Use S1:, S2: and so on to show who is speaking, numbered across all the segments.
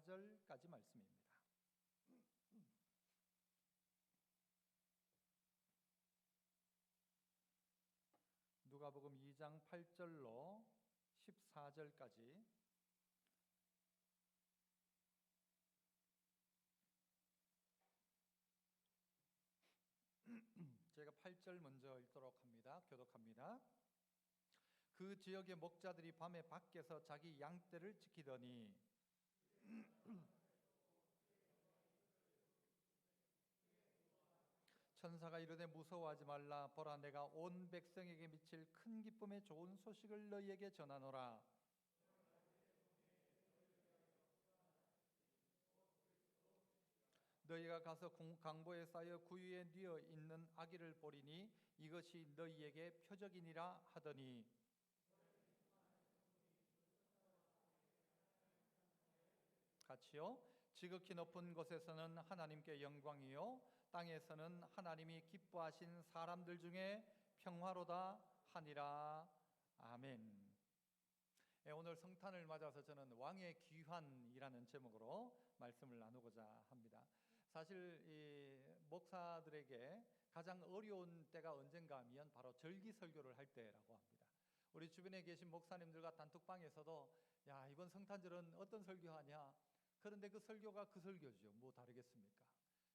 S1: 14절까지 말씀입니다. 누가복음 2장 8절로 14절까지 제가 8절 먼저 읽도록 합니다. 교독합니다. 그 지역의 목자들이 밤에 밖에서 자기 양떼를 지키더니 천사가 이르되 무서워하지 말라. 보라, 내가 온 백성에게 미칠 큰 기쁨의 좋은 소식을 너희에게 전하노라. 너희가 가서 강보에 쌓여 구유에 뉘어 있는 아기를 보리니 이것이 너희에게 표적이니라 하더니 같이요. 지극히 높은 곳에서는 하나님께 영광이요 땅에서는 하나님이 기뻐하신 사람들 중에 평화로다 하니라. 아멘. 오늘 성탄을 맞아서 저는 왕의 귀환이라는 제목으로 말씀을 나누고자 합니다. 사실 이 목사들에게 가장 어려운 때가 언젠가 하면 바로 절기 설교를 할 때라고 합니다. 우리 주변에 계신 목사님들과 단톡방에서도 야, 이번 성탄절은 어떤 설교하냐? 그런데 그 설교가 그 설교죠. 뭐 다르겠습니까?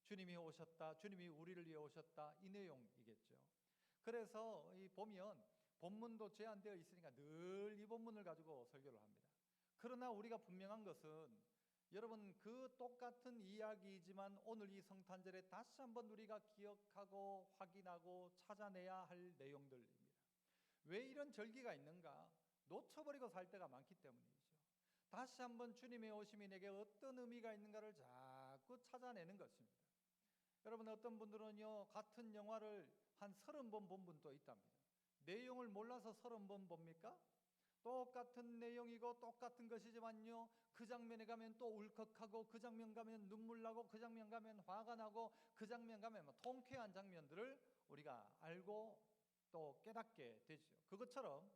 S1: 주님이 오셨다, 주님이 우리를 위해 오셨다, 이 내용이겠죠. 그래서 보면 본문도 제한되어 있으니까 늘 이 본문을 가지고 설교를 합니다. 그러나 우리가 분명한 것은 여러분, 그 똑같은 이야기이지만 오늘 이 성탄절에 다시 한번 우리가 기억하고 확인하고 찾아내야 할 내용들입니다. 왜 이런 절기가 있는가? 놓쳐버리고 살 때가 많기 때문이죠. 다시 한번 주님의 오심이 내게 어떤 의미가 있는가를 자꾸 찾아내는 것입니다. 여러분, 어떤 분들은요 같은 영화를 한 30번 본 분도 있답니다. 내용을 몰라서 30번 봅니까? 똑같은 내용이고 똑같은 것이지만요 그 장면에 가면 또 울컥하고 그 장면 가면 눈물 나고 그 장면 가면 화가 나고 그 장면 가면 통쾌한 장면들을 우리가 알고 또 깨닫게 되죠. 그것처럼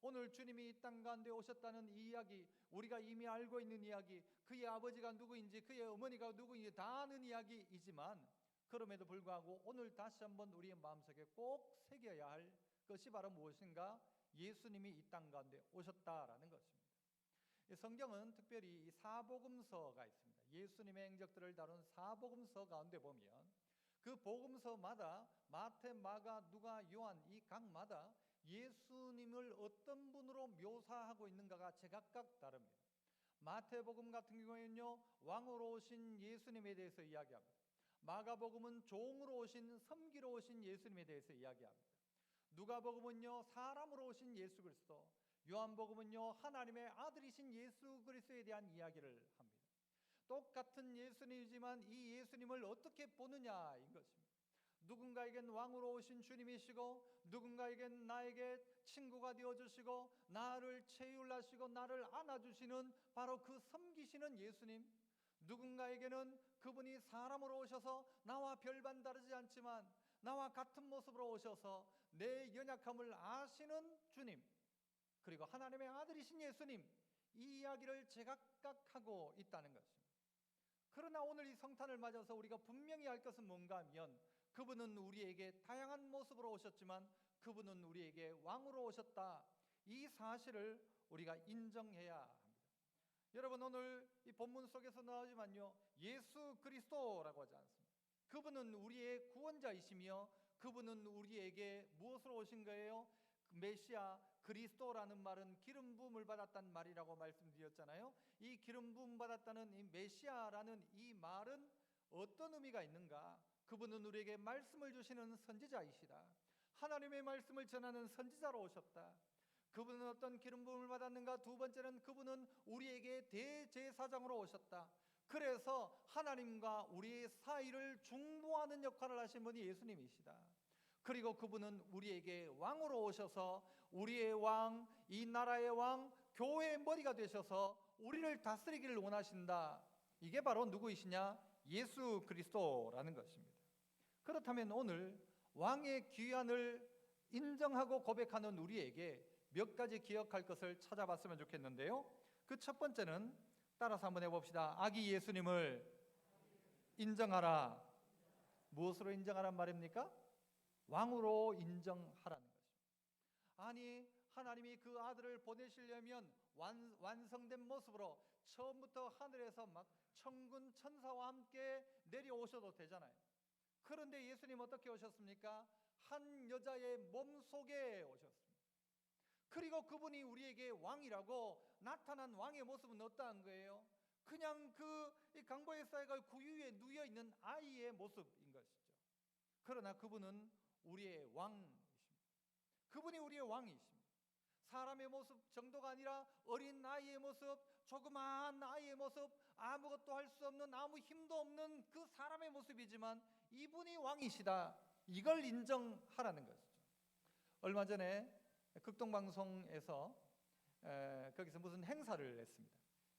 S1: 오늘 주님이 이 땅 가운데 오셨다는 이 이야기, 우리가 이미 알고 있는 이야기, 그의 아버지가 누구인지 그의 어머니가 누구인지 다 아는 이야기이지만 그럼에도 불구하고 오늘 다시 한번 우리의 마음속에 꼭 새겨야 할 것이 바로 무엇인가? 예수님이 이 땅 가운데 오셨다라는 것입니다. 성경은 특별히 이 사복음서가 있습니다. 예수님의 행적들을 다룬 사복음서 가운데 보면 그 복음서마다 마태, 마가, 누가, 요한 이 각마다 예수님을 어떤 분으로 묘사하고 있는가가 제각각 다릅니다. 마태복음 같은 경우에는요 왕으로 오신 예수님에 대해서 이야기합니다. 마가복음은 종으로 오신, 섬기러 오신 예수님에 대해서 이야기합니다. 누가복음은요 사람으로 오신 예수 그리스도, 요한복음은요 하나님의 아들이신 예수 그리스도에 대한 이야기를 합니다. 똑같은 예수님이지만 이 예수님을 어떻게 보느냐인 것입니다. 누군가에겐 왕으로 오신 주님이시고 누군가에겐 나에게 친구가 되어주시고 나를 체휼하시고 나를 안아주시는 바로 그 섬기시는 예수님, 누군가에게는 그분이 사람으로 오셔서 나와 별반 다르지 않지만 나와 같은 모습으로 오셔서 내 연약함을 아시는 주님, 그리고 하나님의 아들이신 예수님, 이 이야기를 제각각 하고 있다는 것입니다. 그러나 오늘 이 성탄을 맞아서 우리가 분명히 알 것은 뭔가 하면 그분은 우리에게 다양한 모습으로 오셨지만 그분은 우리에게 왕으로 오셨다, 이 사실을 우리가 인정해야 합니다. 여러분, 오늘 이 본문 속에서 나오지만요 예수 그리스도라고 하지 않습니다. 그분은 우리의 구원자이시며 그분은 우리에게 무엇으로 오신 거예요? 메시아, 그리스도라는 말은 기름 부음을 받았다는 말이라고 말씀드렸잖아요. 이 기름 부음 받았다는 이 메시아라는 이 말은 어떤 의미가 있는가? 그분은 우리에게 말씀을 주시는 선지자이시다. 하나님의 말씀을 전하는 선지자로 오셨다. 그분은 어떤 기름 부음을 받았는가? 두 번째는 그분은 우리에게 대제사장으로 오셨다. 그래서 하나님과 우리의 사이를 중보하는 역할을 하신 분이 예수님이시다. 그리고 그분은 우리에게 왕으로 오셔서 우리의 왕, 이 나라의 왕, 교회의 머리가 되셔서 우리를 다스리기를 원하신다. 이게 바로 누구이시냐? 예수 그리스도라는 것입니다. 그렇다면 오늘 왕의 귀환을 인정하고 고백하는 우리에게 몇 가지 기억할 것을 찾아봤으면 좋겠는데요. 그 첫 번째는 따라서 한번 해봅시다. 아기 예수님을 인정하라. 무엇으로 인정하란 말입니까? 왕으로 인정하라는 것입니다. 아니, 하나님이 그 아들을 보내시려면 완성된 모습으로 처음부터 하늘에서 막 천군 천사와 함께 내려오셔도 되잖아요. 그런데 예수님 어떻게 오셨습니까? 한 여자의 몸속에 오셨습니다. 그리고 그분이 우리에게 왕이라고 나타난 왕의 모습은 어떠한 거예요? 그냥 이 강보의 쌀과 구유에 누워 있는 아이의 모습인 것이죠. 그러나 그분은 우리의 왕이십니다. 그분이 우리의 왕이십니다. 사람의 모습 정도가 아니라 어린 아이의 모습, 조그마한 아이의 모습, 아무것도 할 수 없는, 아무 힘도 없는 그 사람의 모습이지만 이분이 왕이시다, 이걸 인정하라는 것이죠. 얼마 전에 극동방송에서 거기서 무슨 행사를 했습니다.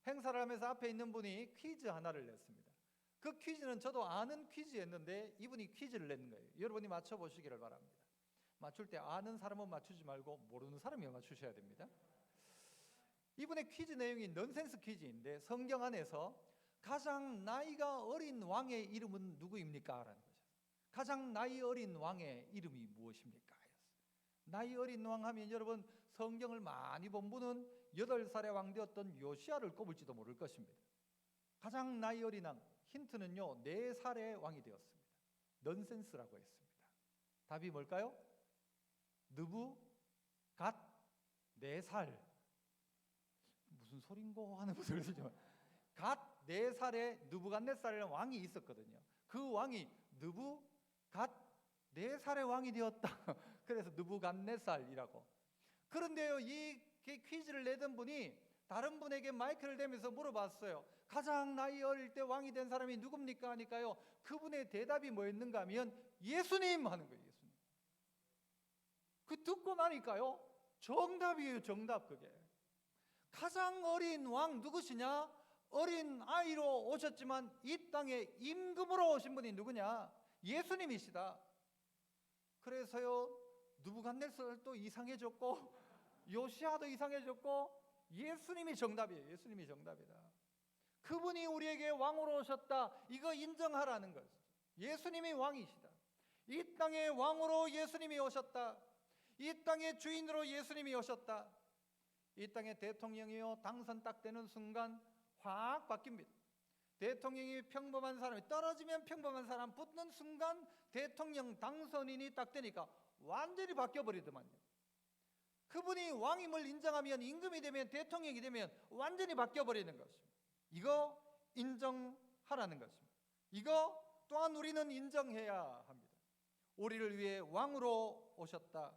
S1: 행사를 하면서 앞에 있는 분이 퀴즈 하나를 냈습니다. 그 퀴즈는 저도 아는 퀴즈였는데 이분이 퀴즈를 낸 거예요. 여러분이 맞춰보시기를 바랍니다. 맞출 때 아는 사람은 맞추지 말고 모르는 사람이 맞추셔야 됩니다. 이분의 퀴즈 내용이 넌센스 퀴즈인데 성경 안에서 가장 나이가 어린 왕의 이름은 누구입니까? 라는 거죠. 가장 나이 어린 왕의 이름이 무엇입니까? 나이 어린 왕 하면 여러분 성경을 많이 본 분은 8살의 왕 되었던 요시야를 꼽을지도 모를 것입니다. 가장 나이 어린 왕, 힌트는요 4살의 왕이 되었습니다. 넌센스라고 했습니다. 답이 뭘까요? 느부갓 4살. 무슨 소린고 하는 분들 들으시죠. 갓 4살의 느부갓네살이라는 왕이 있었거든요. 그 왕이 느부갓 4살의 왕이 되었다. 그래서 느부갓네살이라고. 그런데요, 이 퀴즈를 내던 분이 다른 분에게 마이크를 대면서 물어봤어요. 가장 나이 어릴 때 왕이 된 사람이 누굽니까? 하니까요, 그분의 대답이 뭐였는가 하면 예수님 하는 거예요. 예수님. 그 듣고 나니까요, 정답이에요. 정답. 그게 가장 어린 왕 누구시냐? 어린 아이로 오셨지만 이 땅에 임금으로 오신 분이 누구냐? 예수님이시다. 그래서요, 느부갓네살도 이상해졌고 요시야도 이상해졌고 예수님이 정답이에요. 예수님이 정답이다. 그분이 우리에게 왕으로 오셨다, 이거 인정하라는 것이죠. 예수님이 왕이시다. 이 땅의 왕으로 예수님이 오셨다. 이 땅의 주인으로 예수님이 오셨다. 이 땅의 대통령이요 당선 딱 되는 순간 확 바뀝니다. 대통령이 평범한 사람이 떨어지면 평범한 사람, 붙는 순간 대통령 당선인이 딱 되니까 완전히 바뀌어버리더만요. 그분이 왕임을 인정하면, 임금이 되면, 대통령이 되면 완전히 바뀌어버리는 것입니다. 이거 인정하라는 것입니다. 이거 또한 우리는 인정해야 합니다. 우리를 위해 왕으로 오셨다.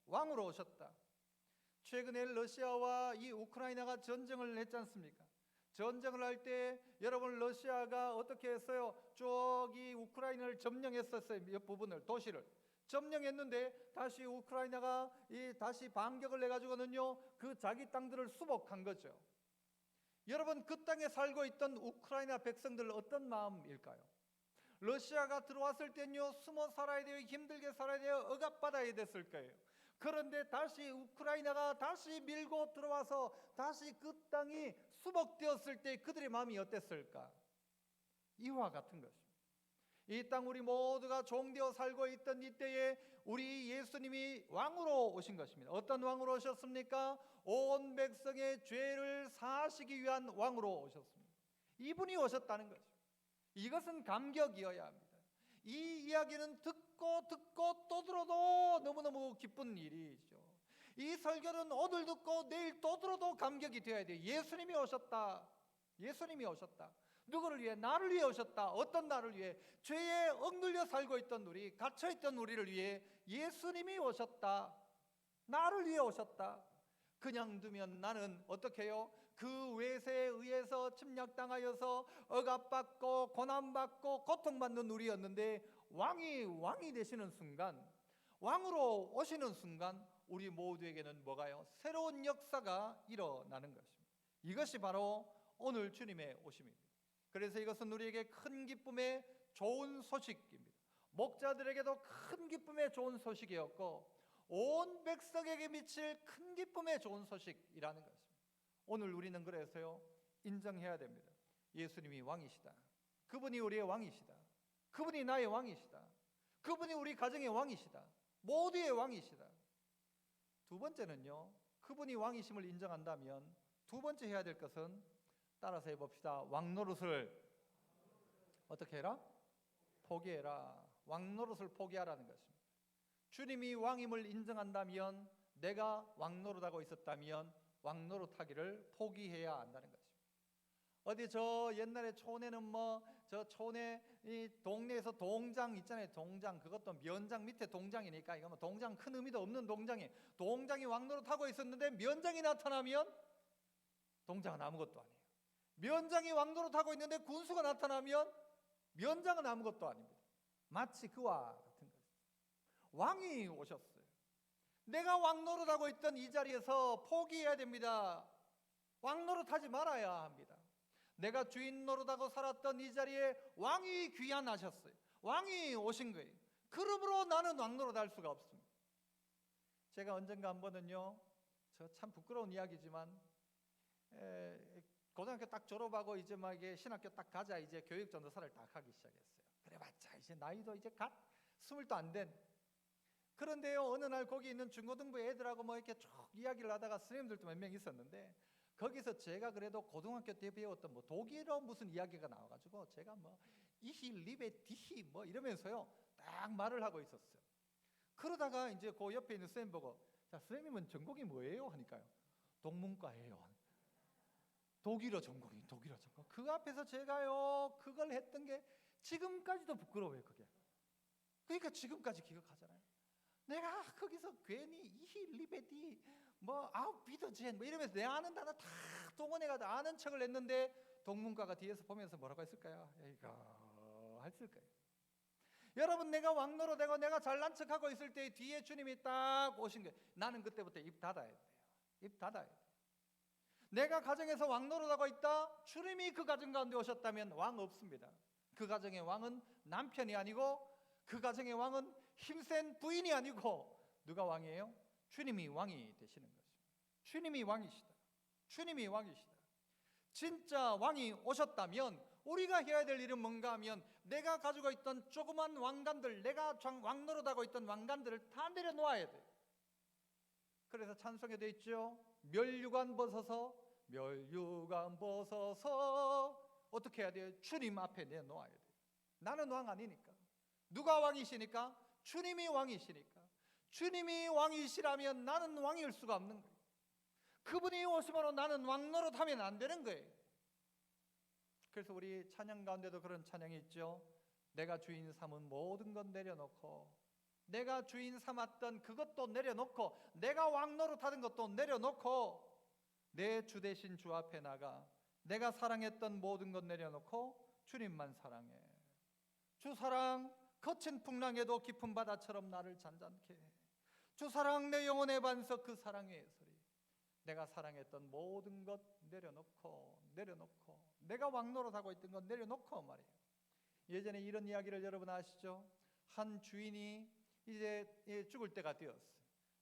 S1: 왕으로 오셨다. 최근에 러시아와 이 우크라이나가 전쟁을 했지 않습니까? 전쟁을 할 때 여러분 러시아가 어떻게 했어요? 저기 우크라이나를 점령했었어요. 몇 부분을, 도시를 점령했는데 다시 우크라이나가 다시 반격을 해가지고는요 그 자기 땅들을 수복한 거죠. 여러분 그 땅에 살고 있던 우크라이나 백성들 어떤 마음일까요? 러시아가 들어왔을 때는요 숨어 살아야 돼요. 힘들게 살아야 돼요. 억압받아야 됐을 거예요. 그런데 다시 우크라이나가 다시 밀고 들어와서 다시 그 땅이 수복되었을 때 그들의 마음이 어땠을까? 이와 같은 것입니다. 이 땅 우리 모두가 종되어 살고 있던 이때에 우리 예수님이 왕으로 오신 것입니다. 어떤 왕으로 오셨습니까? 온 백성의 죄를 사하시기 위한 왕으로 오셨습니다. 이분이 오셨다는 거죠. 이것은 감격이어야 합니다. 이 이야기는 듣고 또 들어도 너무너무 기쁜 일이죠. 이 설교는 오늘 듣고 내일 또 들어도 감격이 되어야 돼요. 예수님이 오셨다. 예수님이 오셨다. 누구를 위해? 나를 위해 오셨다. 어떤 나를 위해? 죄에 억눌려 살고 있던 우리, 갇혀있던 우리를 위해 예수님이 오셨다. 나를 위해 오셨다. 그냥 두면 나는 어떻게 해요? 그 외세에 의해서 침략당하여서 억압받고 고난받고 고통받는 우리였는데 왕이 되시는 순간, 왕으로 오시는 순간 우리 모두에게는 뭐가요? 새로운 역사가 일어나는 것입니다. 이것이 바로 오늘 주님의 오심입니다. 그래서 이것은 우리에게 큰 기쁨의 좋은 소식입니다. 목자들에게도 큰 기쁨의 좋은 소식이었고 온 백성에게 미칠 큰 기쁨의 좋은 소식이라는 것입니다. 오늘 우리는 그래서요 인정해야 됩니다. 예수님이 왕이시다. 그분이 우리의 왕이시다. 그분이 나의 왕이시다. 그분이 우리 가정의 왕이시다. 모두의 왕이시다. 두 번째는요, 그분이 왕이심을 인정한다면 두 번째 해야 될 것은 따라서 해봅시다. 왕 노릇을 어떻게 해라? 포기해라. 왕 노릇을 포기하라는 것입니다. 주님이 왕임을 인정한다면, 내가 왕 노릇하고 있었다면 왕 노릇하기를 포기해야 한다는 것입니다. 어디 저 옛날에 촌에는 저 촌에 이 동네에서 동장 있잖아요. 동장, 그것도 면장 밑에 동장이니까 이거 동장 큰 의미도 없는 동장이 왕 노릇하고 있었는데 면장이 나타나면 동장은 아무것도 아니에요. 면장이 왕 노릇하고 있는데 군수가 나타나면 면장은 아무것도 아닙니다. 마치 그와 같은 것입니다. 왕이 오셨어요. 내가 왕 노릇하고 있던 이 자리에서 포기해야 됩니다. 왕 노릇하지 말아야 합니다. 내가 주인 노릇하고 살았던 이 자리에 왕이 귀환하셨어요. 왕이 오신 거예요. 그러므로 나는 왕 노릇할 수가 없습니다. 제가 언젠가 한 번은요, 저 참 부끄러운 이야기지만 고등학교 딱 졸업하고 이제 막 이게 신학교 딱 가자, 이제 교육 전도사를 딱 하기 시작했어요. 그래봤자 이제 나이도 이제 갓 20도 안 된. 그런데요, 어느 날 거기 있는 중고등부 애들하고 뭐 이렇게 쭉 이야기를 하다가 스님들도 몇 명 있었는데, 거기서 제가 그래도 고등학교 때 배웠던 뭐 독일어 무슨 이야기가 나와가지고 제가 뭐 이히 리베 디히 뭐 이러면서요 딱 말을 하고 있었어요. 그러다가 이제 그 옆에 있는 쌤 보고, 자, 선생님은 전공이 뭐예요? 하니까요, 동문과예요. 독일어 전공. 그 앞에서 제가요 그걸 했던 게 지금까지도 부끄러워요. 그게. 그러니까 지금까지 기억하잖아요. 내가 거기서 괜히 이히 리베디 뭐 아우 비더젠 뭐 이러면서 내 아는 단어 다 동원해가지고 아는 척을 했는데, 동문과가 뒤에서 보면서 뭐라고 했을까요? 이거 했을 거예요. 여러분, 내가 왕노로 되고 내가 잘난 척하고 있을 때 뒤에 주님이 딱 오신 거예요. 나는 그때부터 입 닫아야 돼요. 입 닫아야 돼요. 내가 가정에서 왕노릇하고 있다, 주님이 그 가정 가운데 오셨다면 왕 없습니다. 그 가정의 왕은 남편이 아니고, 그 가정의 왕은 힘센 부인이 아니고, 누가 왕이에요? 주님이 왕이 되시는 것입니다. 주님이 왕이시다. 주님이 왕이시다. 진짜 왕이 오셨다면 우리가 해야 될 일은 뭔가 하면, 내가 가지고 있던 조그만 왕관들, 내가 왕노릇하고 있던 왕관들을 다 내려놓아야 돼요. 그래서 찬송에 되어 있죠. 멸류관 벗어서 어떻게 해야 돼요? 주님 앞에 내놓아야 돼요. 나는 왕 아니니까. 누가 왕이시니까? 주님이 왕이시니까. 주님이 왕이시라면 나는 왕일 수가 없는 거예요. 그분이 오심으로 나는 왕노릇하면 안 되는 거예요. 그래서 우리 찬양 가운데도 그런 찬양이 있죠. 내가 주인 삼은 모든 것 내려놓고, 내가 주인 삼았던 그것도 내려놓고, 내가 왕노릇하던 것도 내려놓고, 내 주 대신 주 앞에 나가 내가 사랑했던 모든 것 내려놓고 주님만 사랑해. 주 사랑 거친 풍랑에도 깊은 바다처럼 나를 잔잔케 해. 주 사랑 내 영혼의 반석, 그 사랑의 예술이. 내가 사랑했던 모든 것 내려놓고 내가 왕노릇하고 있던 것 내려놓고 말이에요. 예전에 이런 이야기를 여러분 아시죠? 한 주인이 이제 죽을 때가 되었어요.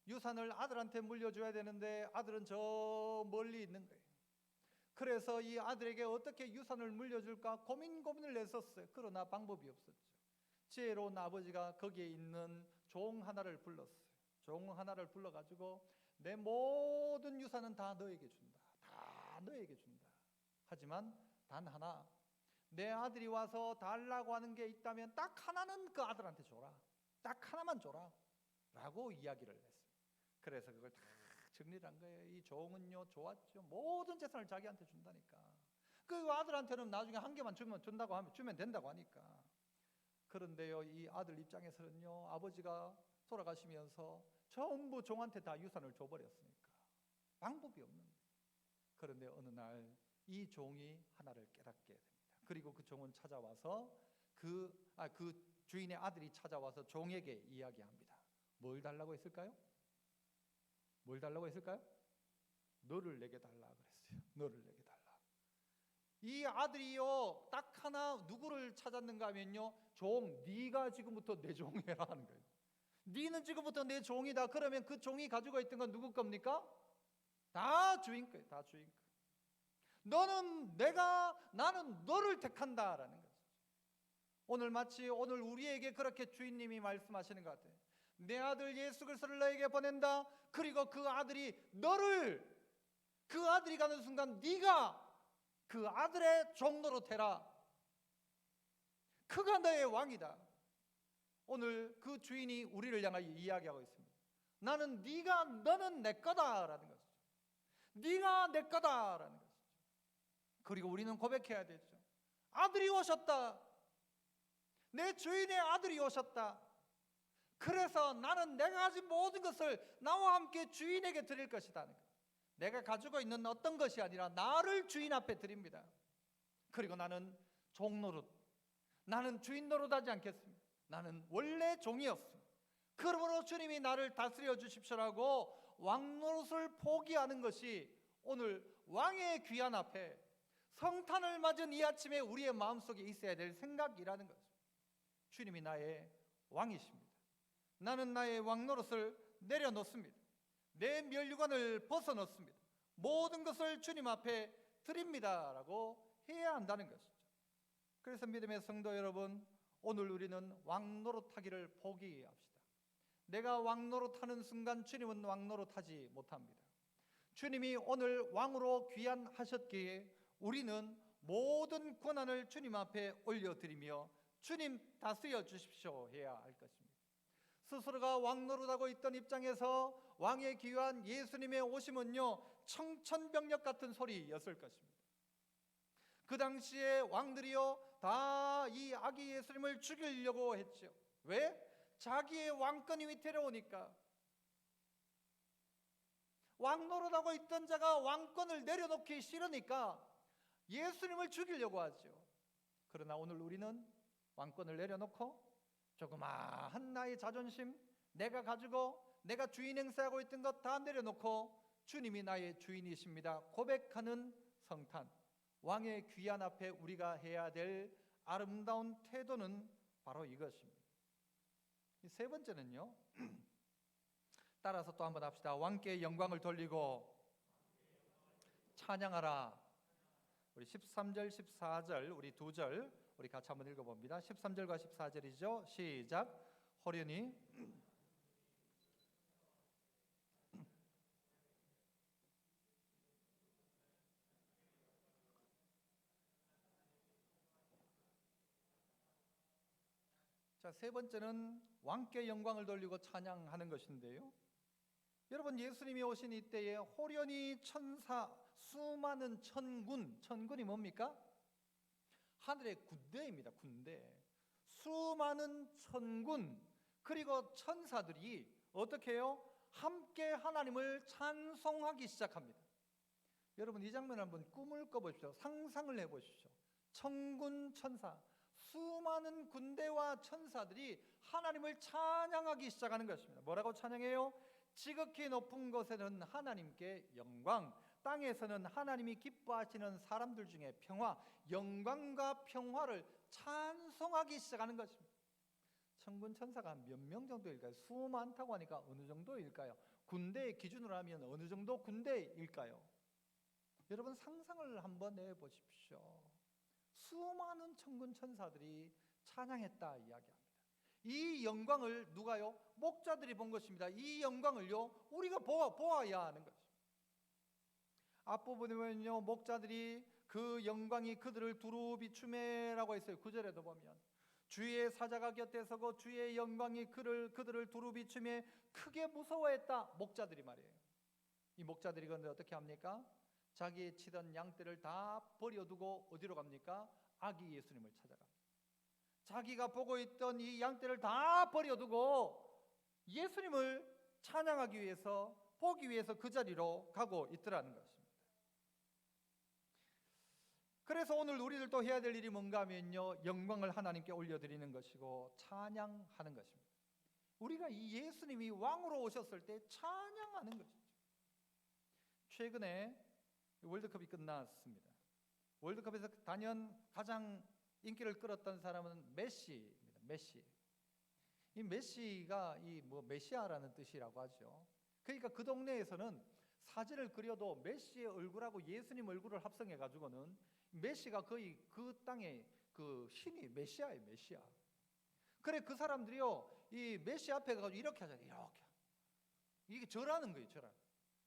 S1: 유산을 아들한테 물려줘야 되는데 아들은 저 멀리 있는 거예요. 그래서 이 아들에게 어떻게 유산을 물려줄까 고민을 했었어요. 그러나 방법이 없었죠. 지혜로운 아버지가 거기에 있는 종 하나를 불렀어요. 종 하나를 불러가지고 내 모든 유산은 다 너에게 준다. 다 너에게 준다. 하지만 단 하나, 내 아들이 와서 달라고 하는 게 있다면 딱 하나는 그 아들한테 줘라. 딱 하나만 줘라. 라고 이야기를 했어요. 그래서 그걸 다 정리를 한 거예요. 이 종은요 좋았죠. 모든 재산을 자기한테 준다니까. 그 아들한테는 나중에 한 개만 준다고 하면 주면 된다고 하니까. 그런데요, 이 아들 입장에서는요, 아버지가 돌아가시면서 전부 종한테 다 유산을 줘버렸으니까 방법이 없는 거예요. 그런데 어느 날 이 종이 하나를 깨닫게 됩니다. 그리고 그 종은 찾아와서 그 주인의 아들이 찾아와서 종에게 이야기합니다. 뭘 달라고 했을까요? 뭘 달라고 했을까요? 너를 내게 달라 그랬어요. 너를 내게 달라. 이 아들이요 딱 하나 누구를 찾았는가 하면요, 종, 네가 지금부터 내 종이라 하는 거예요. 네는 지금부터 내 종이다. 그러면 그 종이 가지고 있던 건 누구 겁니까? 다 주인 거예요. 다 주인 거. 나는 너를 택한다라는 거죠. 오늘 마치 오늘 우리에게 그렇게 주인님이 말씀하시는 것 같아요. 내 아들 예수 그리스도를 너에게 보낸다. 그리고 그 아들이 그 아들이 가는 순간 네가 그 아들의 종로로 되라. 그가 너의 왕이다. 오늘 그 주인이 우리를 향하여 이야기하고 있습니다. 너는 내 거다라는 것이죠. 네가 내 거다라는 것이죠. 그리고 우리는 고백해야 되죠. 아들이 오셨다. 내 주인의 아들이 오셨다. 그래서 나는 내가 가진 모든 것을 나와 함께 주인에게 드릴 것이다. 내가 가지고 있는 어떤 것이 아니라 나를 주인 앞에 드립니다. 그리고 나는 나는 주인 노릇하지 않겠습니다. 나는 원래 종이었습니다. 그러므로 주님이 나를 다스려 주십시오라고 왕 노릇을 포기하는 것이 오늘 왕의 귀한 앞에 성탄을 맞은 이 아침에 우리의 마음속에 있어야 될 생각이라는 거죠. 주님이 나의 왕이십니다. 나는 나의 왕 노릇을 내려놓습니다. 내 면류관을 벗어놓습니다. 모든 것을 주님 앞에 드립니다라고 해야 한다는 것이죠. 그래서 믿음의 성도 여러분, 오늘 우리는 왕 노릇하기를 포기합시다. 내가 왕 노릇하는 순간 주님은 왕 노릇하지 못합니다. 주님이 오늘 왕으로 귀환하셨기에 우리는 모든 권한을 주님 앞에 올려드리며 주님 다스려 주십시오 해야 할 것입니다. 스스로가 왕 노릇하고 있던 입장에서 왕의 귀환 예수님의 오심은요 청천벽력 같은 소리였을 것입니다. 그 당시에 왕들이요 다 이 아기 예수님을 죽이려고 했죠. 왜? 자기의 왕권이 위태로우니까. 왕 노릇하고 있던 자가 왕권을 내려놓기 싫으니까 예수님을 죽이려고 하죠. 그러나 오늘 우리는 왕권을 내려놓고 조그마한 나의 자존심, 내가 가지고 내가 주인 행세하고 있던 것 다 내려놓고 주님이 나의 주인이십니다 고백하는 성탄, 왕의 귀한 앞에 우리가 해야 될 아름다운 태도는 바로 이것입니다. 세 번째는요, 따라서 또 한번 합시다. 왕께 영광을 돌리고 찬양하라. 우리 13절 14절 우리 두 절 우리 같이 한번 읽어봅니다. 13절과 14절이죠. 시작. 호련히 자, 세 번째는 왕께 영광을 돌리고 찬양하는 것인데요. 여러분, 예수님이 오신 이때에 호련히 천사, 수많은 천군이 뭡니까? 하늘의 군대입니다. 군대. 수많은 천군 그리고 천사들이 어떻게 해요? 함께 하나님을 찬송하기 시작합니다. 여러분, 이 장면을 한번 꿈을 꿔보십시오. 상상을 해보십시오. 천군 천사, 수많은 군대와 천사들이 하나님을 찬양하기 시작하는 것입니다. 뭐라고 찬양해요? 지극히 높은 곳에는 하나님께 영광, 땅에서는 하나님이 기뻐하시는 사람들 중에 평화, 영광과 평화를 찬송하기 시작하는 것입니다. 천군 천사가 몇 명 정도일까요? 수많다고 하니까 어느 정도일까요? 군대의 기준으로 하면 어느 정도 군대일까요? 여러분, 상상을 한번 해보십시오. 수많은 천군 천사들이 찬양했다 이야기합니다. 이 영광을 누가요? 목자들이 본 것입니다. 이 영광을요 우리가 보아야 하는 것입니다. 앞부분에 보면요, 목자들이 그 영광이 그들을 두루 비추매라고 했어요. 9절에도 보면 주의 사자가 곁에 서고 주의 영광이 그들을 두루 비추매 크게 무서워했다. 목자들이 말이에요. 이 목자들이 그런데 어떻게 합니까? 자기 치던 양떼를 다 버려두고 어디로 갑니까? 아기 예수님을 찾아갑니다. 자기가 보고 있던 이 양떼를 다 버려두고 예수님을 찬양하기 위해서, 보기 위해서 그 자리로 가고 있더라는 것입니다. 그래서 오늘 우리들도 해야 될 일이 뭔가 하면요, 영광을 하나님께 올려드리는 것이고 찬양하는 것입니다. 우리가 이 예수님이 왕으로 오셨을 때 찬양하는 것이죠. 최근에 월드컵이 끝났습니다. 월드컵에서 단연 가장 인기를 끌었던 사람은 메시입니다. 메시. 이 메시가 메시아라는 뜻이라고 하죠. 그러니까 그 동네에서는 사진을 그려도 메시의 얼굴하고 예수님 얼굴을 합성해 가지고는 메시가 거의 그 땅의 그 신이 메시아예요, 메시아. 그래 그 사람들이요 이 메시 앞에 가서 이렇게 하잖아요. 이렇게 이게 절하는 거예요, 절하.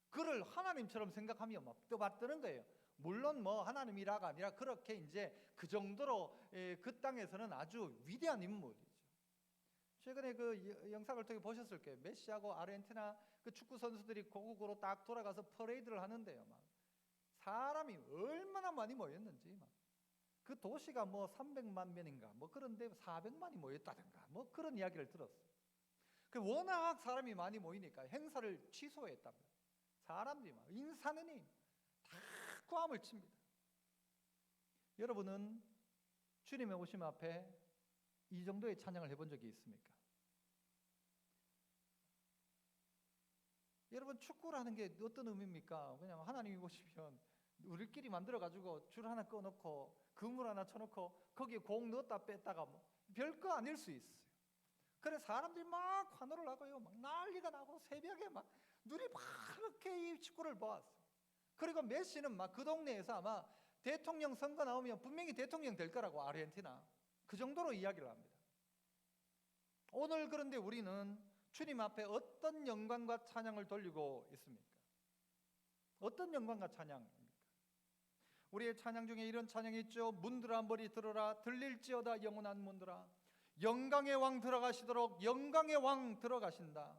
S1: 그를 하나님처럼 생각하며 막 떠받드는 거예요. 물론 뭐 하나님이라가 아니라 그렇게 이제 그 정도로 그 땅에서는 아주 위대한 인물이죠. 최근에 그 영상을 통해 보셨을 거예요. 메시하고 아르헨티나 그 축구 선수들이 고국으로 딱 돌아가서 퍼레이드를 하는데요. 막 사람이 얼마나 많이 모였는지 막. 그 도시가 뭐 300만 명인가 뭐 그런데 400만이 모였다든가 뭐 그런 이야기를 들었어요. 그 워낙 사람이 많이 모이니까 행사를 취소했답니다. 사람들이 막 인사느니 다 고함을 칩니다. 여러분은 주님의 오심 앞에 이 정도의 찬양을 해본 적이 있습니까? 여러분 축구라는 게 어떤 의미입니까? 그냥 하나님이 보시면 우리끼리 만들어가지고 줄 하나 꺼놓고 그물 하나 쳐놓고 거기에 공 넣었다 뺐다가 뭐 별거 아닐 수 있어요. 그래 사람들이 막 환호를 하고요, 막 난리가 나고 새벽에 막 눈이 파랗게 이 축구를 보았어요. 그리고 메시는 막 그 동네에서 아마 대통령 선거 나오면 분명히 대통령 될 거라고 아르헨티나 그 정도로 이야기를 합니다. 오늘 그런데 우리는 주님 앞에 어떤 영광과 찬양을 돌리고 있습니까? 어떤 영광과 찬양입니까? 우리의 찬양 중에 이런 찬양이 있죠. 문들아 머리 들어라 들릴지어다 영원한 문들아 영광의 왕 들어가시도록 영광의 왕 들어가신다.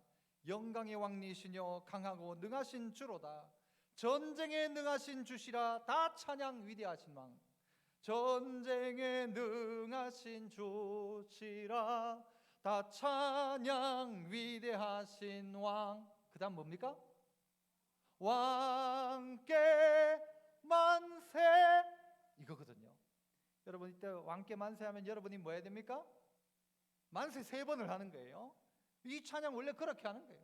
S1: 영광의 왕이시며 강하고 능하신 주로다. 전쟁에 능하신 주시라 다 찬양 위대하신 왕. 전쟁에 능하신 주시라 다 찬양 위대하신 왕. 그 다음 뭡니까? 왕께 만세 이거거든요. 여러분 이때 왕께 만세하면 여러분이 뭐 해야 됩니까? 만세 3번을 하는 거예요. 이 찬양 원래 그렇게 하는 거예요.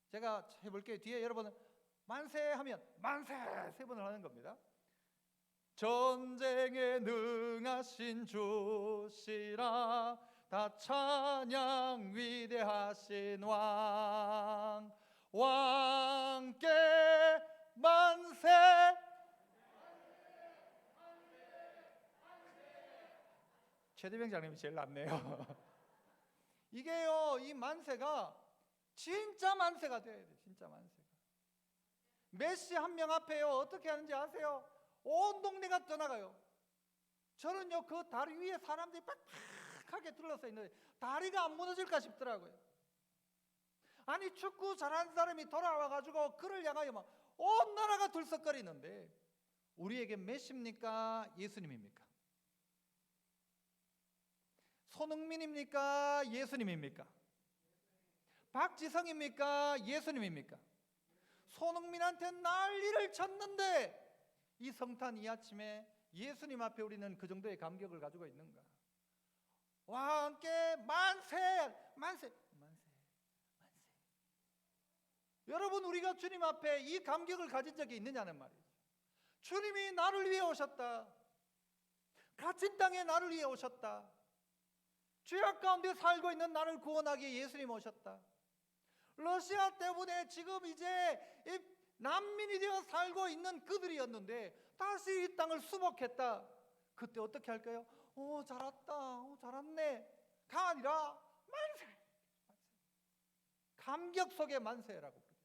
S1: 제가 해볼게요. 뒤에 여러분은 만세하면 만세 3번을 하는 겁니다. 전쟁에 능하신 주시라 다 찬양 위대하신 왕. 왕께 만세. 최대병장님이 제일 낫네요. 이게요 이 만세가 진짜 만세가 돼야 돼요. 진짜 만세가. 메시 한 명 앞에요 어떻게 하는지 아세요? 온 동네가 떠나가요. 저는요 그 다리 위에 사람들이 빡빡하게 둘러서 있는데 다리가 안 무너질까 싶더라고요. 아니 축구 잘하는 사람이 돌아와가지고 그를 향하여 막 온 나라가 들썩거리는데 우리에게 메시입니까? 예수님입니까? 손흥민입니까? 예수님입니까? 박지성입니까? 예수님입니까? 손흥민한테 난리를 쳤는데 이 성탄 이 아침에 예수님 앞에 우리는 그 정도의 감격을 가지고 있는가? 왕께 만세! 만세! 만세! 만세! 여러분 우리가 주님 앞에 이 감격을 가진 적이 있느냐는 말이죠. 주님이 나를 위해 오셨다. 갇힌 땅에 나를 위해 오셨다. 죄악 가운데 살고 있는 나를 구원하기에 예수님 오셨다. 러시아 때문에 지금 이제 난민이 되어 살고 있는 그들이었는데 다시 이 땅을 수복했다. 그때 어떻게 할까요? 잘했다. 잘했네. 가 아니라 만세. 감격 속에 만세라고 부르겠죠.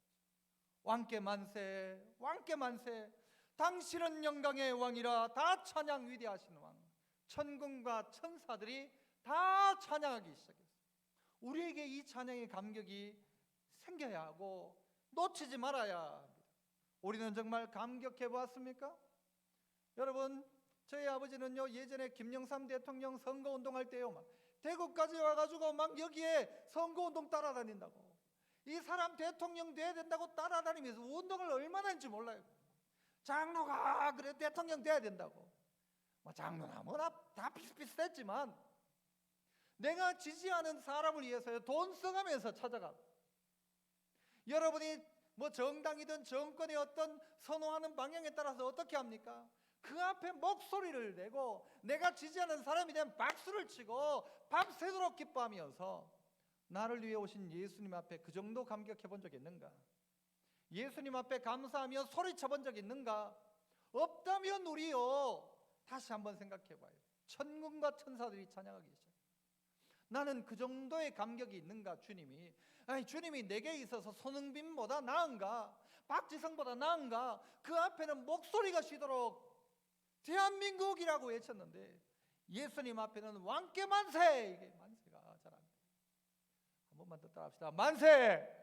S1: 왕께 만세. 왕께 만세. 당신은 영광의 왕이라 다 찬양 위대하신 왕. 천군과 천사들이 다 찬양하기 시작했어요. 우리에게 이 찬양의 감격이 생겨야 하고 놓치지 말아야 합니다. 우리는 정말 감격해 보았습니까? 여러분 저희 아버지는요 예전에 김영삼 대통령 선거운동할 때요 막 대구까지 와가지고 막 여기에 선거운동 따라다닌다고 이 사람 대통령 돼야 된다고 따라다니면서 운동을 얼마나 했는지 몰라요. 장로가 그래 대통령 돼야 된다고 뭐 장로나 뭐나 다 비슷비슷했지만 내가 지지하는 사람을 위해서요 돈 써가면서 찾아가고 여러분이 뭐 정당이든 정권의 어떤 선호하는 방향에 따라서 어떻게 합니까? 그 앞에 목소리를 내고 내가 지지하는 사람이 되면 박수를 치고 밤새도록 기뻐하면서 나를 위해 오신 예수님 앞에 그 정도 감격해 본 적이 있는가? 예수님 앞에 감사하며 소리쳐 본 적 있는가? 없다면 우리요, 다시 한번 생각해 봐요. 천군과 천사들이 찬양하기 시작. 나는 그 정도의 감격이 있는가? 주님이, 아니 주님이 내게 있어서 손흥민보다 나은가? 박지성보다 나은가? 그 앞에는 목소리가 쉬도록 대한민국이라고 외쳤는데 예수님 앞에는 왕께 만세! 이게 만세가 잘 안 돼요. 한 번만 더 따라합시다. 만세!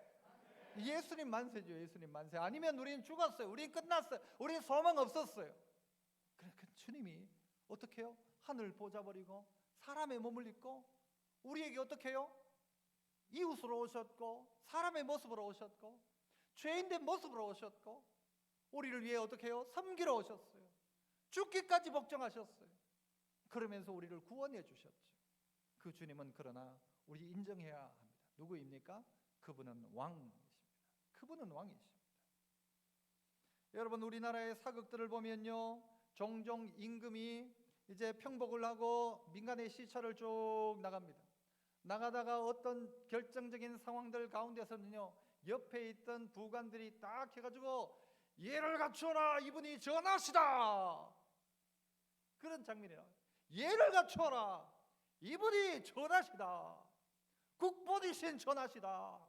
S1: 예수님 만세죠. 예수님 만세. 아니면 우리는 죽었어요. 우리는 끝났어요. 우리는 소망 없었어요. 그러니까 주님이 어떻게 해요? 하늘 보좌 버리고 사람의 몸을 입고 우리에게 어떻게 해요? 이웃으로 오셨고 사람의 모습으로 오셨고 죄인된 모습으로 오셨고 우리를 위해 어떻게 해요? 섬기러 오셨어요. 죽기까지 복종하셨어요. 그러면서 우리를 구원해 주셨죠. 그 주님은 그러나 우리 인정해야 합니다. 누구입니까? 그분은 왕이십니다. 그분은 왕이십니다. 여러분, 우리나라의 사극들을 보면요, 종종 임금이 이제 평복을 하고 민간의 시찰을 쭉 나갑니다. 나가다가 어떤 결정적인 상황들 가운데서는요, 옆에 있던 부관들이 딱 해가지고 예를 갖추어라, 이분이 전하시다, 그런 장면이 나와요. 예를 갖추어라, 이분이 전하시다, 국보이신 전하시다.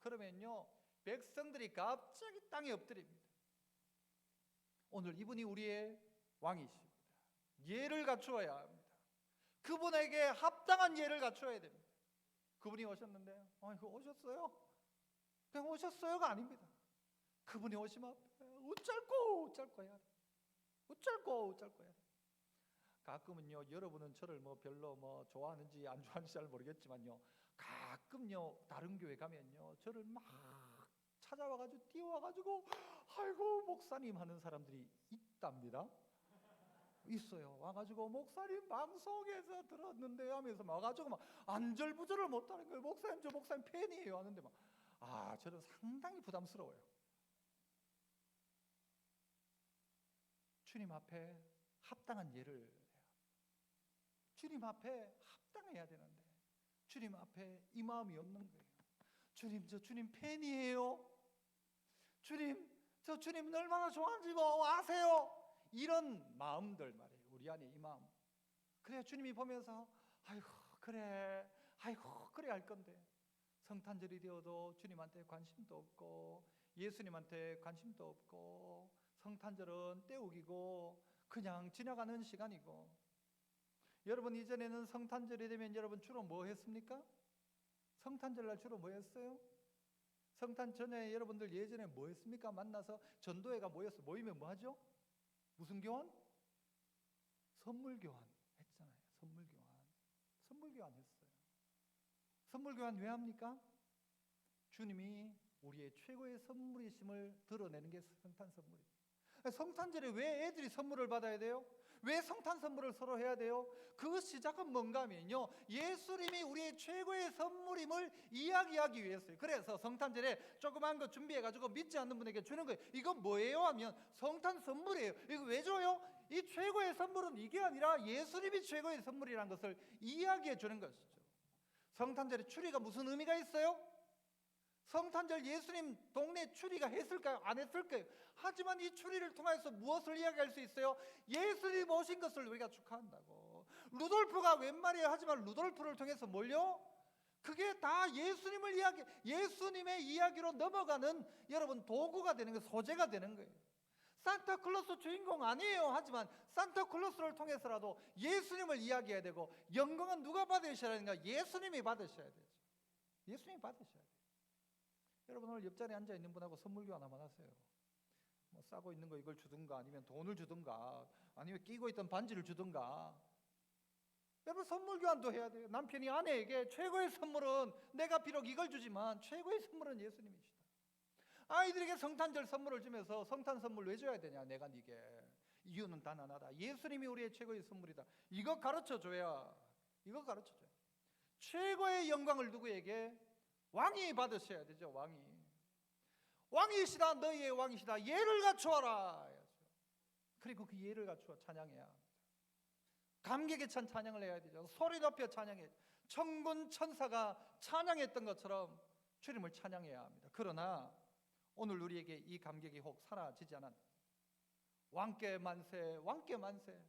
S1: 그러면요, 백성들이 갑자기 땅에 엎드립니다. 오늘 이분이 우리의 왕이십니다. 예를 갖추어야 합니다. 그분에게 합당한 예를 갖추어야 됩니다. 그분이 오셨는데, 오셨어요? 그냥 오셨어요가 아닙니다. 그분이 오시면 웃잘고 해야 돼. 웃잘고 해야 돼. 가끔은요, 여러분은 저를 별로 좋아하는지 안 좋아하는지 잘 모르겠지만요, 가끔요 다른 교회 가면요 저를 막 찾아와가지고 뛰어와가지고 아이고 목사님 하는 사람들이 있답니다. 있어요. 와가지고 목사님 방송에서 들었는데 하면서 와가지고 막 안절부절을 못하는 거예요. 목사님, 저 목사님 팬이에요 하는데 저는 상당히 부담스러워요. 주님 앞에 합당한 예를 해야, 주님 앞에 합당해야 되는데 주님 앞에 이 마음이 없는 거예요. 주님, 저 주님 팬이에요. 주님, 저 주님 얼마나 좋아하는지 아세요? 이런 마음들 말이에요. 우리 안에 이 마음. 그래야 주님이 보면서 아이고 그래 할 건데, 성탄절이 되어도 주님한테 관심도 없고 예수님한테 관심도 없고 성탄절은 때우기고 그냥 지나가는 시간이고. 여러분, 이전에는 성탄절이 되면 여러분 주로 뭐 했습니까? 성탄절날 주로 뭐 했어요? 성탄 전에 여러분들 예전에 뭐 했습니까? 만나서 전도회가 모이면 뭐 하죠? 무슨 교환? 선물 교환 했잖아요. 선물 교환 했어요. 선물 교환 왜 합니까? 주님이 우리의 최고의 선물이심을 드러내는 게 성탄 선물이에요. 성탄절에 왜 애들이 선물을 받아야 돼요? 왜 성탄 선물을 서로 해야 돼요? 그 시작은 뭔가 하면요, 예수님이 우리의 최고의 선물임을 이야기하기 위해서요. 그래서 성탄절에 조그만 거 준비해가지고 믿지 않는 분에게 주는 거예요. 이건 뭐예요? 하면 성탄 선물이에요. 이거 왜 줘요? 이 최고의 선물은 이게 아니라 예수님이 최고의 선물이라는 것을 이야기해 주는 것이죠. 성탄절에 추리가 무슨 의미가 있어요? 성탄절 예수님 동네 추리가 했을까요? 안 했을까요? 하지만 이 추리를 통해서 무엇을 이야기할 수 있어요? 예수님 오신 것을 우리가 축하한다고. 루돌프가 웬 말이에요? 하지만 루돌프를 통해서 뭘요? 그게 다 예수님의 이야기로 넘어가는 여러분 도구가 되는 거예요. 소재가 되는 거예요. 산타클로스 주인공 아니에요. 하지만 산타클로스를 통해서라도 예수님을 이야기해야 되고, 영광은 누가 받으셔야 되는가? 예수님이 받으셔야 되죠. 예수님이 받으셔야 돼요. 여러분, 오늘 옆자리에 앉아 있는 분하고 선물 교환 한번 하세요. 싸고 있는 거 이걸 주든가, 아니면 돈을 주든가, 아니면 끼고 있던 반지를 주든가. 여러분, 선물 교환도 해야 돼요. 남편이 아내에게 최고의 선물은 내가 비록 이걸 주지만 최고의 선물은 예수님이시다. 아이들에게 성탄절 선물을 주면서 성탄 선물 왜 줘야 되냐? 내가 네게. 이유는 단 하나다. 예수님이 우리의 최고의 선물이다. 이거 가르쳐줘야. 최고의 영광을 누구에게? 왕이 받으셔야 되죠. 왕이시다. 너희의 왕이시다. 예를 갖추어라. 그리고 그 예를 갖추어 찬양해야 합니다. 감격에 찬 찬양을 해야 되죠. 소리 높여 찬양해. 천군 천사가 찬양했던 것처럼 주님을 찬양해야 합니다. 그러나 오늘 우리에게 이 감격이 혹 사라지지 않았나? 왕께 만세, 왕께 만세.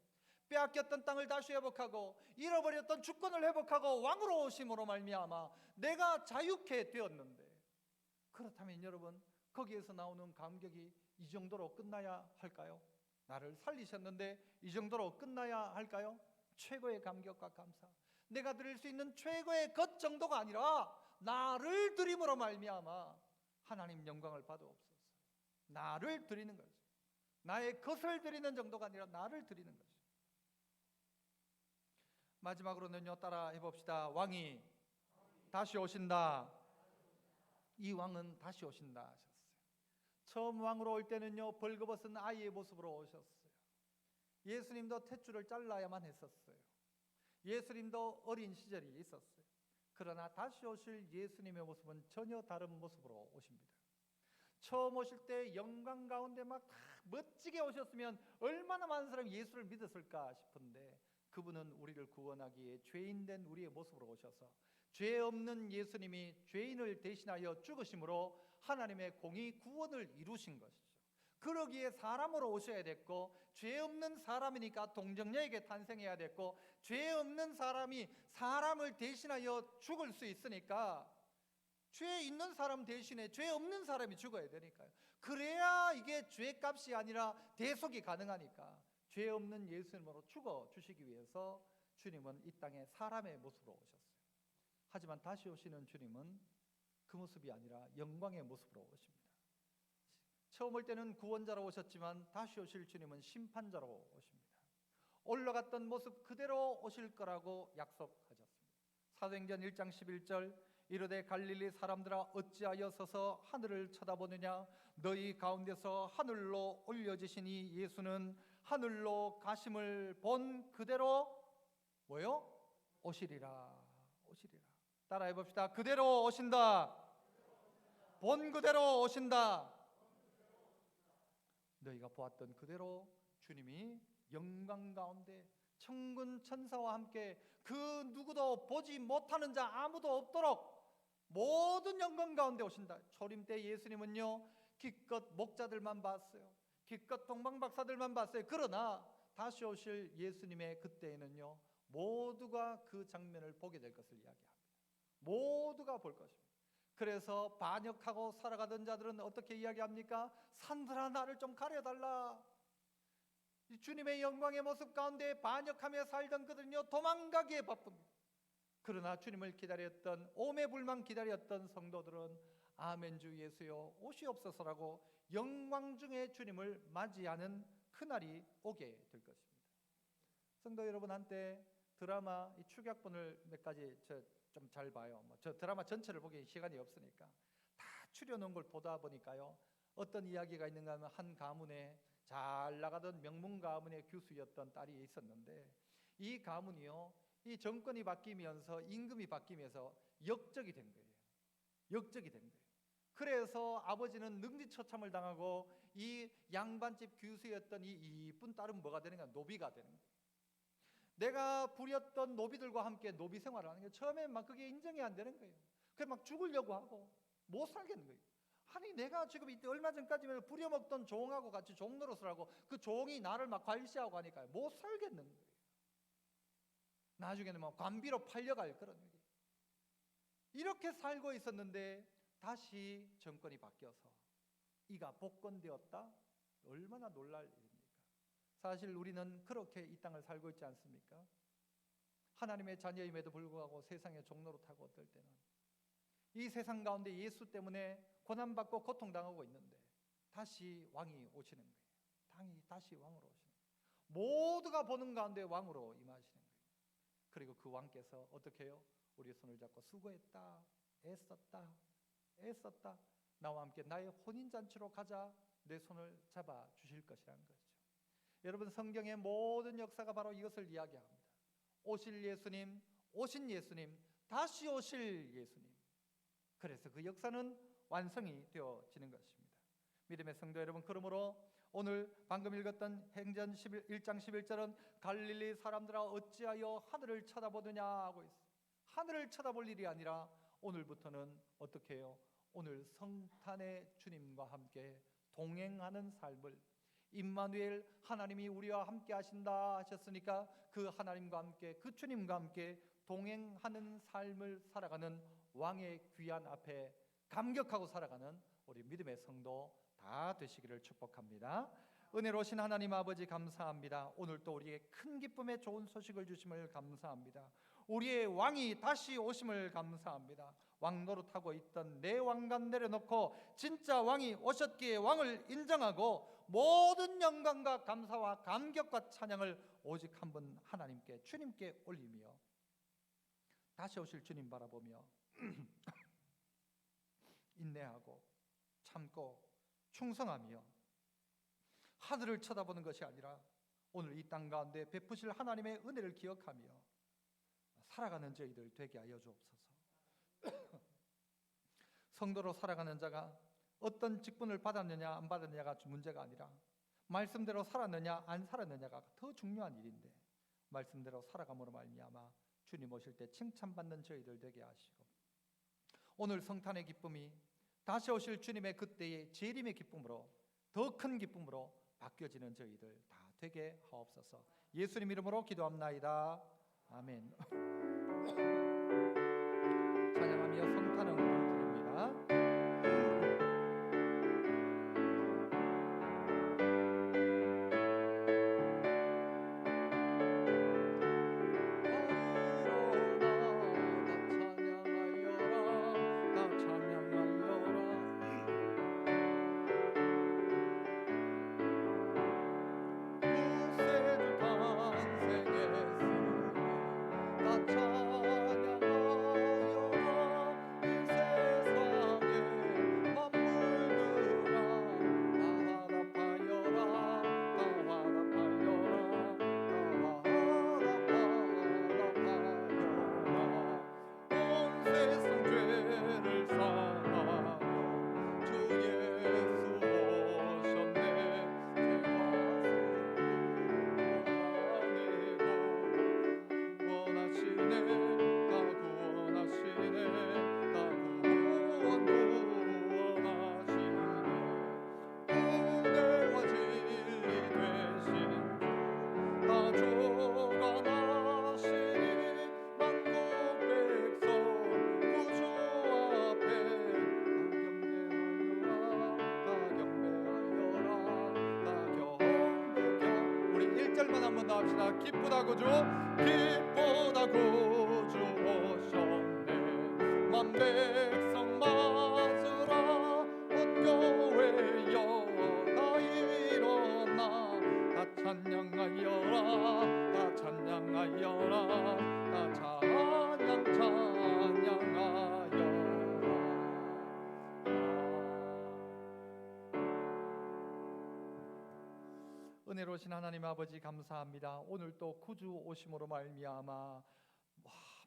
S1: 빼앗겼던 땅을 다시 회복하고 잃어버렸던 주권을 회복하고 왕으로 오심으로 말미암아 내가 자유케 되었는데, 그렇다면 여러분, 거기에서 나오는 감격이 이 정도로 끝나야 할까요? 나를 살리셨는데 이 정도로 끝나야 할까요? 최고의 감격과 감사, 내가 드릴 수 있는 최고의 것 정도가 아니라 나를 드림으로 말미암아 하나님 영광을 받으옵소서. 나를 드리는 거죠. 나의 것을 드리는 정도가 아니라 나를 드리는 거죠. 마지막으로는요, 따라 해봅시다. 왕이 다시 오신다. 이 왕은 다시 오신다 하셨어요. 처음 왕으로 올 때는요, 벌거벗은 아이의 모습으로 오셨어요. 예수님도 탯줄을 잘라야만 했었어요. 예수님도 어린 시절이 있었어요. 그러나 다시 오실 예수님의 모습은 전혀 다른 모습으로 오십니다. 처음 오실 때 영광 가운데 막 멋지게 오셨으면 얼마나 많은 사람이 예수를 믿었을까 싶은데, 그분은 우리를 구원하기에 죄인된 우리의 모습으로 오셔서 죄 없는 예수님이 죄인을 대신하여 죽으심으로 하나님의 공의 구원을 이루신 것이죠. 그러기에 사람으로 오셔야 됐고, 죄 없는 사람이니까 동정녀에게 탄생해야 됐고, 죄 없는 사람이 사람을 대신하여 죽을 수 있으니까 죄 있는 사람 대신에 죄 없는 사람이 죽어야 되니까요. 그래야 이게 죄값이 아니라 대속이 가능하니까 죄 없는 예수님으로 죽어 주시기 위해서 주님은 이 땅에 사람의 모습으로 오셨어요. 하지만 다시 오시는 주님은 그 모습이 아니라 영광의 모습으로 오십니다. 처음 올 때는 구원자로 오셨지만 다시 오실 주님은 심판자로 오십니다. 올라갔던 모습 그대로 오실 거라고 약속하셨습니다. 사도행전 1장 11절, 이르되 갈릴리 사람들아 어찌하여 서서 하늘을 쳐다보느냐, 너희 가운데서 하늘로 올려지시니 예수는 하늘로 가심을 본 그대로 뭐요? 오시리라. 오시리라. 따라해 봅시다. 그대로 오신다. 본 그대로 오신다. 너희가 보았던 그대로 주님이 영광 가운데 천군 천사와 함께 그 누구도 보지 못하는 자 아무도 없도록 모든 영광 가운데 오신다. 초림 때 예수님은요, 기껏 목자들만 봤어요. 기껏 동방박사들만 봤어요. 그러나 다시 오실 예수님의 그때에는요, 모두가 그 장면을 보게 될 것을 이야기합니다. 모두가 볼 것입니다. 그래서 반역하고 살아가던 자들은 어떻게 이야기합니까? 산들아 나를 좀 가려달라. 주님의 영광의 모습 가운데 반역하며 살던 그들은요, 도망가기에 바쁩니다. 그러나 주님을 기다렸던, 오매불망 기다렸던 성도들은 아멘 주 예수여 오시옵소서라고 영광 중에 주님을 맞이하는 그날이 오게 될 것입니다. 성도 여러분, 한때 드라마 이 축약본을 몇 가지 좀 잘 봐요. 저 드라마 전체를 보기 시간이 없으니까 다 추려놓은 걸 보다 보니까요, 어떤 이야기가 있는가 하면 한 가문에 잘 나가던 명문 가문의 교수였던 딸이 있었는데, 이 가문이요, 이 정권이 바뀌면서 임금이 바뀌면서 역적이 된 거예요. 역적이 된 거예요. 그래서 아버지는 능지처참을 당하고 이 양반집 교수였던 이 이쁜 딸은 뭐가 되는가? 노비가 되는 거예요. 내가 부렸던 노비들과 함께 노비 생활을 하는 거예요. 처음엔 막 그게 인정이 안 되는 거예요. 그래서 막 죽으려고 하고 못 살겠는 거예요. 아니 내가 지금 이때 얼마 전까지는 부려먹던 종하고 같이 종 노릇을 하고 그 종이 나를 막 괄시하고 하니까 못 살겠는 거예요. 나중에는 막 관비로 팔려갈 그런 일이. 이렇게 살고 있었는데 다시 정권이 바뀌어서 이가 복권되었다? 얼마나 놀랄 일입니까? 사실 우리는 그렇게 이 땅을 살고 있지 않습니까? 하나님의 자녀임에도 불구하고 세상의 종로로 타고 어떨 때는 이 세상 가운데 예수 때문에 고난받고 고통당하고 있는데 다시 왕이 오시는 거예요. 다시 왕으로 오시는 거예요. 모두가 보는 가운데 왕으로 임하시는 거예요. 그리고 그 왕께서 어떻게 해요? 우리 손을 잡고 수고했다, 애썼다, 나와 함께 나의 혼인잔치로 가자, 내 손을 잡아 주실 것이라는 거죠. 여러분, 성경의 모든 역사가 바로 이것을 이야기합니다. 오실 예수님, 오신 예수님, 다시 오실 예수님. 그래서 그 역사는 완성이 되어지는 것입니다. 믿음의 성도 여러분, 그러므로 오늘 방금 읽었던 행전 1장 11절은 갈릴리 사람들아 어찌하여 하늘을 쳐다보느냐 하고 있어요. 하늘을 쳐다볼 일이 아니라 오늘부터는 어떻게 해요? 오늘 성탄의 주님과 함께 동행하는 삶을, 임마누엘 하나님이 우리와 함께 하신다 하셨으니까 그 하나님과 함께, 그 주님과 함께 동행하는 삶을 살아가는 왕의 귀한 앞에 감격하고 살아가는 우리 믿음의 성도 다 되시기를 축복합니다. 은혜로우신 하나님 아버지 감사합니다. 오늘 또 우리에게 큰 기쁨의 좋은 소식을 주심을 감사합니다. 우리의 왕이 다시 오심을 감사합니다. 왕 노릇하고 있던 내 왕관 내려놓고 진짜 왕이 오셨기에 왕을 인정하고 모든 영광과 감사와 감격과 찬양을 오직 한 분 하나님께, 주님께 올리며 다시 오실 주님 바라보며 인내하고 참고 충성하며 하늘을 쳐다보는 것이 아니라 오늘 이 땅 가운데 베푸실 하나님의 은혜를 기억하며 살아가는 저희들 되게 하여 주옵소서. 성도로 살아가는 자가 어떤 직분을 받았느냐 안 받았느냐가 문제가 아니라 말씀대로 살았느냐 안 살았느냐가 더 중요한 일인데, 말씀대로 살아감으로 말미암아 주님 오실 때 칭찬받는 저희들 되게 하시고, 오늘 성탄의 기쁨이 다시 오실 주님의 그때의 재림의 기쁨으로, 더 큰 기쁨으로 바뀌어지는 저희들 다 되게 하옵소서. 예수님 이름으로 기도합나이다. 아멘. 찬양하며 성탄 응원 드립니다. 합시다. 기쁘다 구주, 기쁘다 구주 오셨네. 만 백성 맞으라. 온 교회여 다 일어나. 다 찬양하여라. 다 찬양하여라. 다 찬양하여라. 은혜로우신 하나님 아버지 감사합니다. 오늘 또 구주 오심으로 말미암아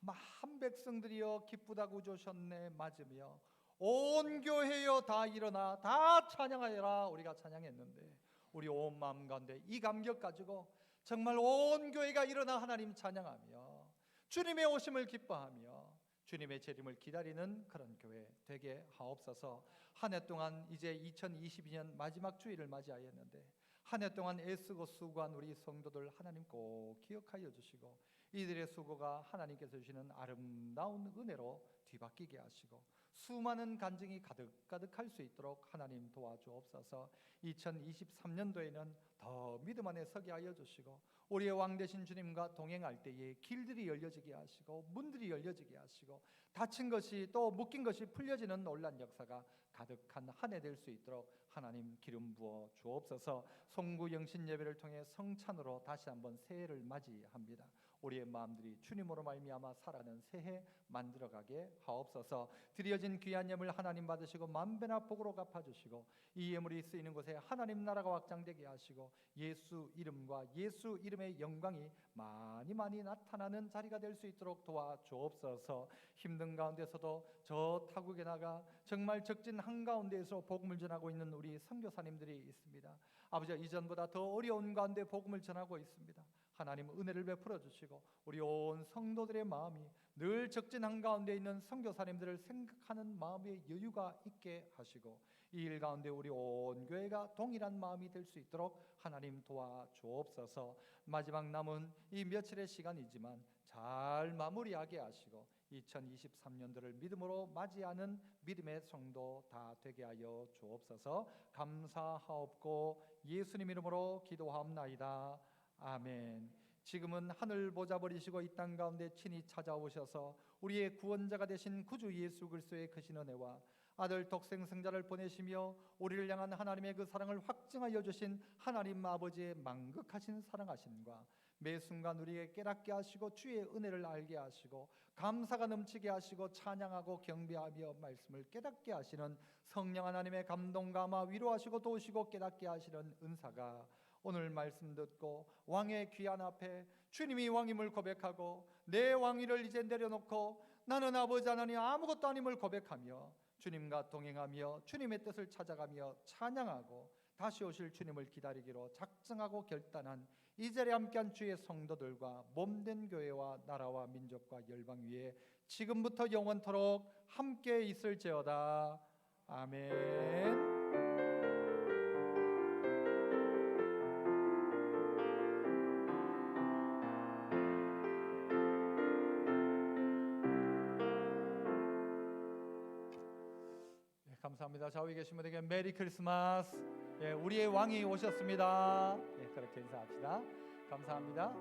S1: 한 백성들이여 기쁘다 구주 오셨네 맞으며 온 교회여 다 일어나 다 찬양하여라. 우리가 찬양했는데 우리 온 마음 가운데 이 감격 가지고 정말 온 교회가 일어나 하나님 찬양하며 주님의 오심을 기뻐하며 주님의 재림을 기다리는 그런 교회 되게 하옵소서. 한 해 동안 이제 2022년 마지막 주일을 맞이하였는데 한 해 동안 애쓰고 수고한 우리 성도들 하나님 꼭 기억하여 주시고 이들의 수고가 하나님께서 주시는 아름다운 은혜로 뒤바뀌게 하시고 수많은 간증이 가득가득할 수 있도록 하나님 도와주옵소서. 2023년도에는 더 믿음 안에 서게 하여 주시고 우리의 왕 되신 주님과 동행할 때에 길들이 열려지게 하시고 문들이 열려지게 하시고 닫힌 것이 또 묶인 것이 풀려지는 놀란 역사가 가득한 한 해 될 수 있도록 하나님 기름 부어 주옵소서. 송구 영신 예배를 통해 성찬으로 다시 한번 새해를 맞이합니다. 우리의 마음들이 주님으로 말미암아 살아는 새해 만들어가게 하옵소서. 드려진 귀한 예물 하나님 받으시고 만배나 복으로 갚아주시고 이 예물이 쓰이는 곳에 하나님 나라가 확장되게 하시고 예수 이름과 예수 이름의 영광이 많이 나타나는 자리가 될 수 있도록 도와주옵소서. 힘든 가운데서도 저 타국에 나가 정말 적진 한가운데에서 복음을 전하고 있는 우리 선교사님들이 있습니다. 아버지 이전보다 더 어려운 가운데 복음을 전하고 있습니다. 하나님 은혜를 베풀어 주시고 우리 온 성도들의 마음이 늘 적진한 가운데 있는 선교사님들을 생각하는 마음의 여유가 있게 하시고 이 일 가운데 우리 온 교회가 동일한 마음이 될 수 있도록 하나님 도와주옵소서. 마지막 남은 이 며칠의 시간이지만 잘 마무리하게 하시고 2023년도를 믿음으로 맞이하는 믿음의 성도 다 되게 하여 주옵소서. 감사하옵고 예수님 이름으로 기도하옵나이다. 아멘. 지금은 하늘 보좌 버리시고 이 땅 가운데 친히 찾아오셔서 우리의 구원자가 되신 구주 예수 그리스도의 크신 은혜와 아들 독생성자를 보내시며 우리를 향한 하나님의 그 사랑을 확증하여 주신 하나님 아버지의 만극하신 사랑하심과 매 순간 우리에게 깨닫게 하시고 주의 은혜를 알게 하시고 감사가 넘치게 하시고 찬양하고 경배하며 말씀을 깨닫게 하시는 성령 하나님의 감동 감화 위로하시고 도우시고 깨닫게 하시는 은사가 오늘 말씀 듣고 왕의 귀한 앞에 주님이 왕임을 고백하고 내 왕위를 이제 내려놓고 나는 아버지 하나님 아무것도 아님을 고백하며 주님과 동행하며 주님의 뜻을 찾아가며 찬양하고 다시 오실 주님을 기다리기로 작정하고 결단한 이 자리에 함께한 주의 성도들과 몸된 교회와 나라와 민족과 열방 위에 지금부터 영원토록 함께 있을지어다. 아멘. 감사합니다. 좌우에 계신 분에게 메리 크리스마스. 우리의 왕이 오셨습니다. 그렇게 인사합시다. 감사합니다.